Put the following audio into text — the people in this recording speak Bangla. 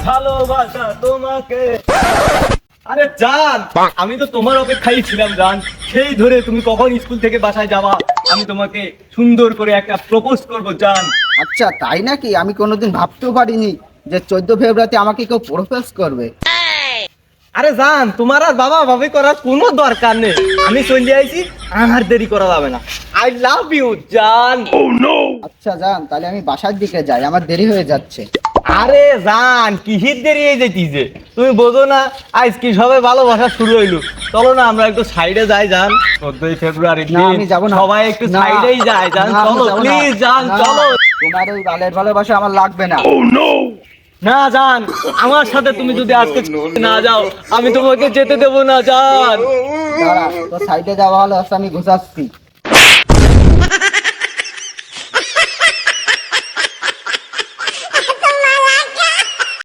ভালোবাসা তোমাকে। আরে জান, আমি তো তোমার অপেক্ষায় ছিলাম জান। সেই ধরে তুমি কখন স্কুল থেকে বাসায় যাবা, আমি তোমাকে সুন্দর করে একটা প্রপোজ করব জান। আচ্ছা তাই নাকি? আমি কোনোদিন ভাবতেও পারিনি যে 14 ফেব্রুয়ারিতে আমাকে কেউ প্রপোজ করবে। আরে জান, তোমার আর বাবা ভাবি করার কোনো দরকার নেই, আমি চলে আইছি, আর দেরি করা যাবে না। আই লাভ ইউ জান। আচ্ছা জান, তাহলে আমি বাসার দিকে যাই, আমার দেরি হয়ে যাচ্ছে। আরে জান, কিসের দেরি হয়ে যেতিছে, তুমি বোঝো না আজ কি সবাই ভালোবাসা শুরু হইলো। চলো না আমরা একটু সাইডে যাই জান, 14 ফেব্রুয়ারি না, আমি যাবো না। সবাই একটু না, সাইডেই যায় জান, না, আমি চলো যাবো না। প্লিজ জান, না, চলো। তোমার ওই বালের ভালোবাসা আমার লাগবে না। না জান, আমার সাথে তুমি যদি আজকে না যাও, আমি তোমাকে যেতে দেবো না জান। দাঁড়া, তো সাইডে যাওয়া হলো, আমি ঘুষাচ্ছি।